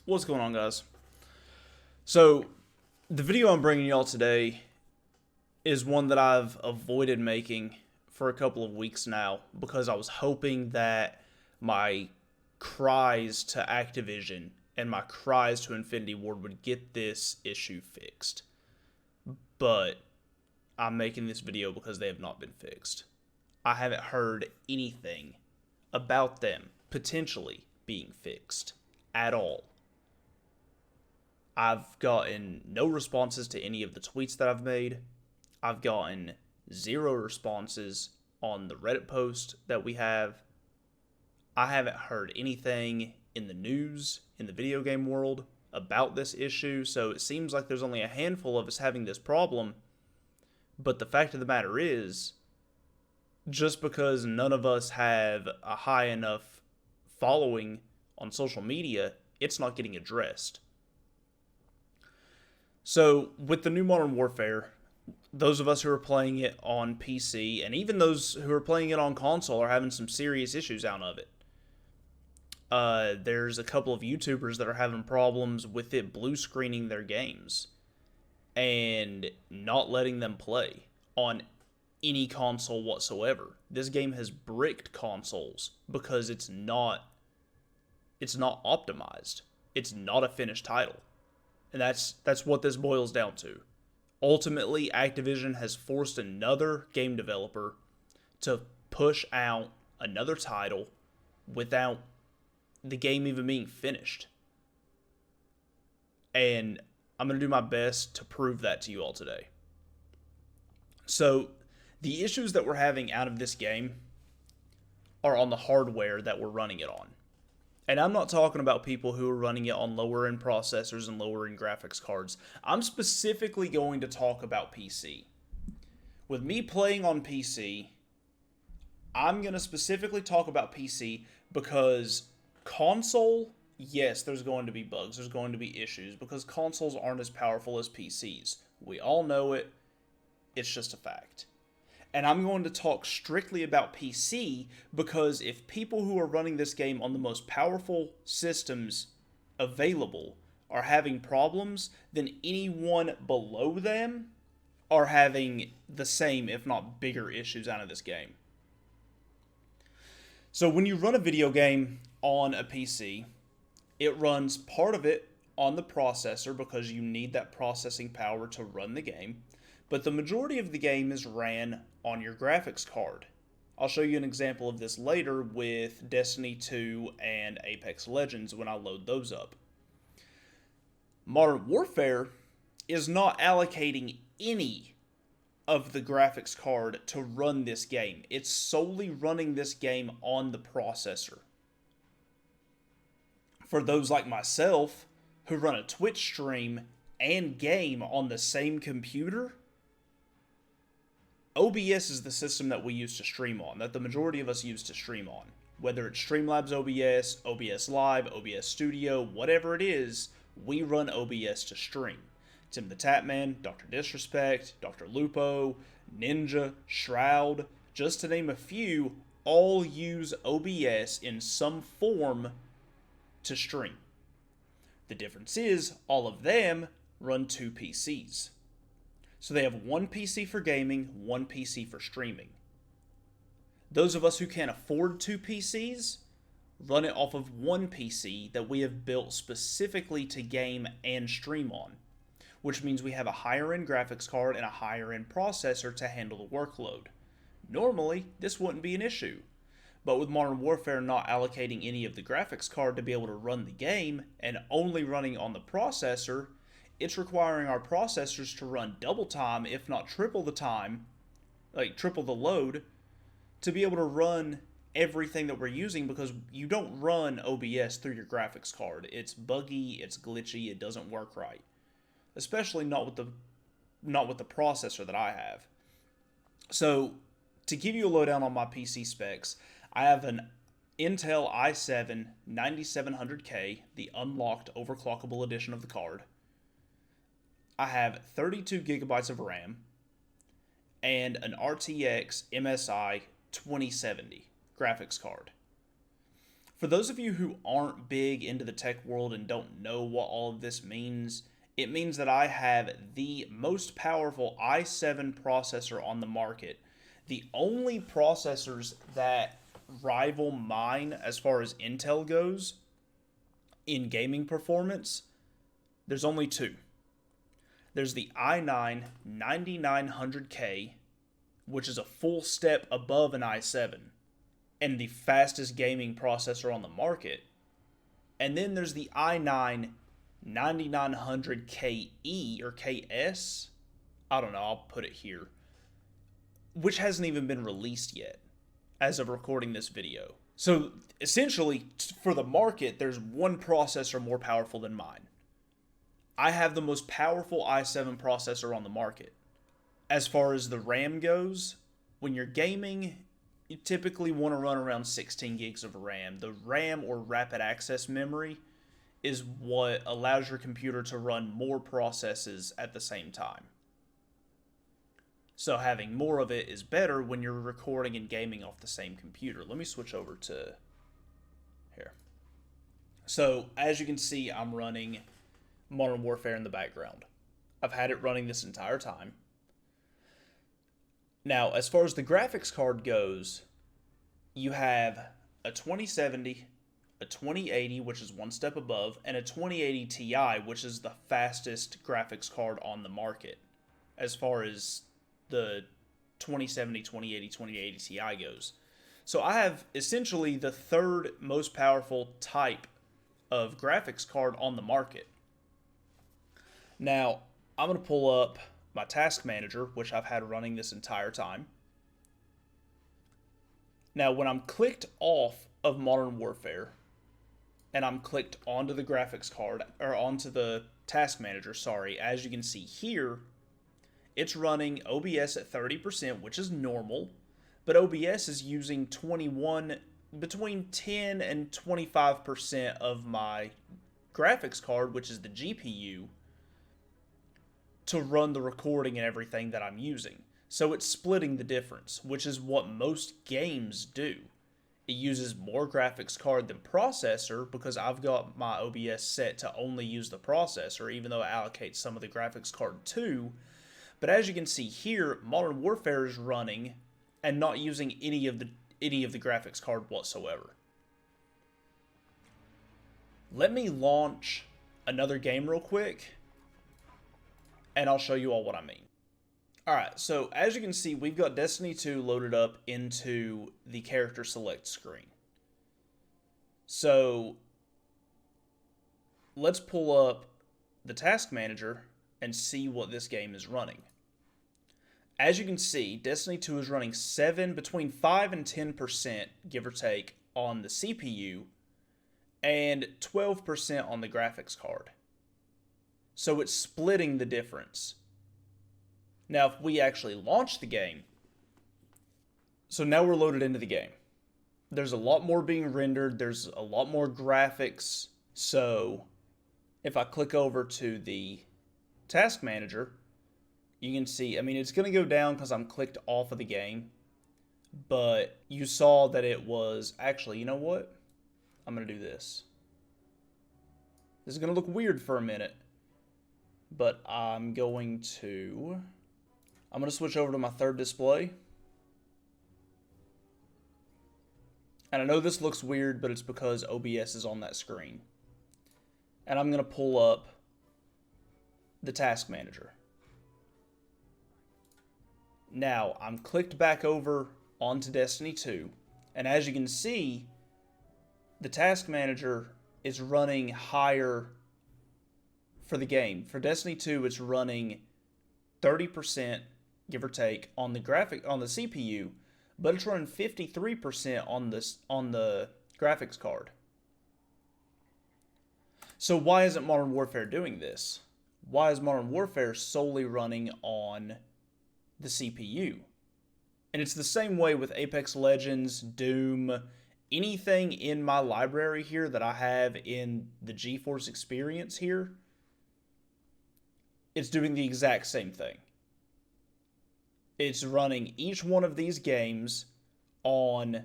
What's going on, guys? So, the video I'm bringing y'all today is one that I've avoided making for a couple of weeks now because I was hoping that my cries to Activision and my cries to Infinity Ward would get this issue fixed. But I'm making this video because they have not been fixed. I haven't heard anything about them potentially being fixed at all. I've gotten no responses to any of the tweets that I've made. I've gotten zero responses on the Reddit post that we have. I haven't heard anything in the news, in the video game world, about this issue, so it seems like there's only a handful of us having this problem. But the fact of the matter is, just because none of us have a high enough following on social media, it's not getting addressed. So, with the new Modern Warfare, those of us who are playing it on PC, and even those who are playing it on console, are having some serious issues out of it. There's a couple of YouTubers that are having problems with it blue screening their games and not letting them play on any console whatsoever. This game has bricked consoles because it's not optimized. It's not a finished title. And that's what this boils down to. Ultimately, Activision has forced another game developer to push out another title without the game even being finished. And I'm going to do my best to prove that to you all today. So, the issues that we're having out of this game are on the hardware that we're running it on. And I'm not talking about people who are running it on lower end processors and lower end graphics cards. I'm specifically going to talk about PC. With me playing on PC, I'm going to specifically talk about PC because console, yes, there's going to be bugs, there's going to be issues because consoles aren't as powerful as PCs. We all know it. It's just a fact. And I'm going to talk strictly about PC because if people who are running this game on the most powerful systems available are having problems, then anyone below them are having the same, if not bigger, issues out of this game. So when you run a video game on a PC, it runs part of it on the processor because you need that processing power to run the game. But the majority of the game is ran on your graphics card. I'll show you an example of this later with Destiny 2 and Apex Legends when I load those up. Modern Warfare is not allocating any of the graphics card to run this game. It's solely running this game on the processor. For those like myself who run a Twitch stream and game on the same computer, OBS is the system that we use to stream on, that the majority of us use to stream on. Whether it's Streamlabs OBS, OBS Live, OBS Studio, whatever it is, we run OBS to stream. Tim the Tatman, Dr. Disrespect, Dr. Lupo, Ninja, Shroud, just to name a few, all use OBS in some form to stream. The difference is, all of them run two PCs. So they have one PC for gaming, one PC for streaming. Those of us who can't afford two PCs run it off of one PC that we have built specifically to game and stream on, which means we have a higher end graphics card and a higher end processor to handle the workload. Normally, this wouldn't be an issue, but with Modern Warfare not allocating any of the graphics card to be able to run the game and only running on the processor, it's requiring our processors to run double time, if not triple the time, like triple the load, to be able to run everything that we're using because you don't run OBS through your graphics card. It's buggy, it's glitchy, it doesn't work right. Especially not with the processor that I have. So, to give you a lowdown on my PC specs, I have an Intel i7 9700K, the unlocked overclockable edition of the card. I have 32 gigabytes of RAM and an RTX MSI 2070 graphics card. For those of you who aren't big into the tech world and don't know what all of this means, it means that I have the most powerful i7 processor on the market. The only processors that rival mine as far as Intel goes in gaming performance, there's only two. There's the i9 9900K, which is a full step above an i7 and the fastest gaming processor on the market. And then there's the i9 9900KE or KS. I don't know, I'll put it here, which hasn't even been released yet as of recording this video. So essentially, for the market, there's one processor more powerful than mine. I have the most powerful i7 processor on the market. As far as the RAM goes, when you're gaming, you typically want to run around 16 gigs of RAM. The RAM, or rapid access memory, is what allows your computer to run more processes at the same time. So having more of it is better when you're recording and gaming off the same computer. Let me switch over to here. So as you can see, I'm running Modern Warfare in the background. I've had it running this entire time. Now, as far as the graphics card goes, you have a 2070, a 2080, which is one step above, and a 2080 Ti, which is the fastest graphics card on the market as far as the 2070, 2080, 2080 Ti goes. So I have essentially the third most powerful type of graphics card on the market. Now, I'm going to pull up my task manager, which I've had running this entire time. Now, when I'm clicked off of Modern Warfare, and I'm clicked onto the graphics card, or onto the task manager, sorry, as you can see here, it's running OBS at 30%, which is normal, but OBS is using between 10 and 25% of my graphics card, which is the GPU, to run the recording and everything that I'm using. So it's splitting the difference, which is what most games do. It uses more graphics card than processor because I've got my OBS set to only use the processor, even though it allocates some of the graphics card too. But as you can see here, Modern Warfare is running and not using any of the graphics card whatsoever. Let me launch another game real quick, and I'll show you all what I mean. Alright, so as you can see, we've got Destiny 2 loaded up into the character select screen. So let's pull up the task manager and see what this game is running. As you can see, Destiny 2 is running between 5 and 10%, give or take, on the CPU, and 12% on the graphics card. So it's splitting the difference. Now, if we actually launch the game, so now we're loaded into the game. There's a lot more being rendered. There's a lot more graphics. So if I click over to the task manager, you can see, I mean, it's going to go down because I'm clicked off of the game. But you saw that it was, actually, you know what? I'm going to do this. This is going to look weird for a minute. But I'm going to switch over to my third display. And I know this looks weird, but it's because OBS is on that screen. And I'm going to pull up the task manager. Now, I'm clicked back over onto Destiny 2. And as you can see, the task manager is running higher for the game. For Destiny 2, it's running 30%, give or take, on the CPU, but it's running 53% on the graphics card. So why isn't Modern Warfare doing this? Why is Modern Warfare solely running on the CPU? And it's the same way with Apex Legends, Doom, anything in my library here that I have in the GeForce Experience here, it's doing the exact same thing. It's running each one of these games on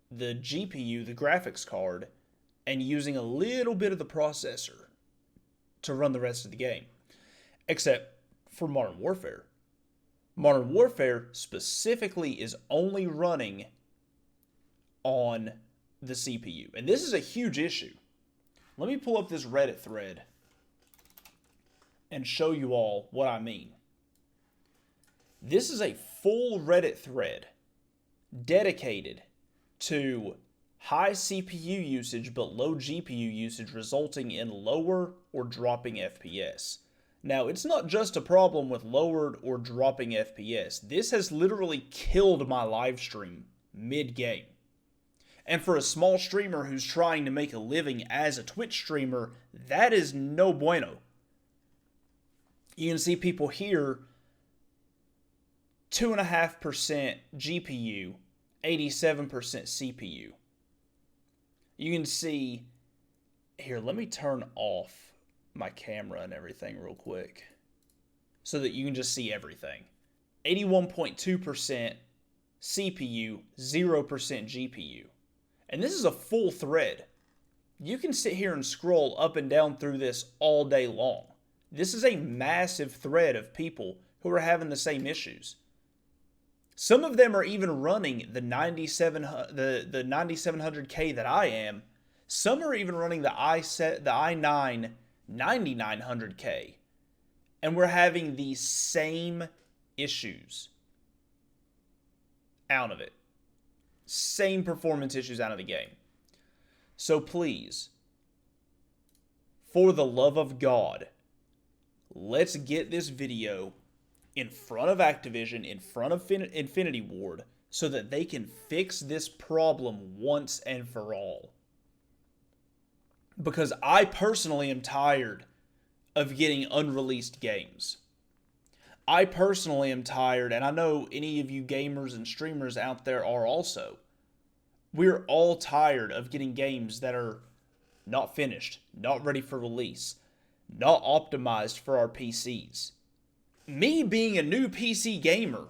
the GPU, the graphics card, and using a little bit of the processor to run the rest of the game. Except for Modern Warfare. Modern Warfare specifically is only running on the CPU. And this is a huge issue. Let me pull up this Reddit thread and show you all what I mean. This is a full Reddit thread dedicated to high CPU usage but low GPU usage, resulting in lower or dropping FPS. Now, it's not just a problem with lowered or dropping FPS. This has literally killed my live stream mid-game. And for a small streamer who's trying to make a living as a Twitch streamer, that is no bueno. You can see people here, 2.5% GPU, 87% CPU. You can see, here, let me turn off my camera and everything real quick so that you can just see everything. 81.2% CPU, 0% GPU. And this is a full thread. You can sit here and scroll up and down through this all day long. This is a massive thread of people who are having the same issues. Some of them are even running the 9700K that I am. Some are even running the i9 9900K. And we're having the same issues out of it. Same performance issues out of the game. So please, for the love of God, let's get this video in front of Activision, in front of Infinity Ward, so that they can fix this problem once and for all. Because I personally am tired of getting unreleased games. I personally am tired, and I know any of you gamers and streamers out there are also. We're all tired of getting games that are not finished, not ready for release, not optimized for our PCs. Me being a new PC gamer,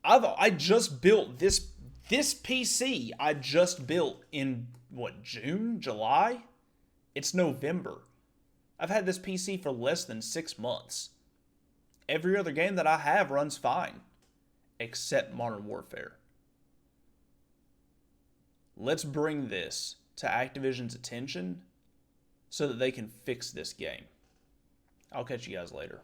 I just built this PC. I just built in June, July? It's November. I've had this PC for less than 6 months. Every other game that I have runs fine, except Modern Warfare. Let's bring this to Activision's attention so that they can fix this game. I'll catch you guys later.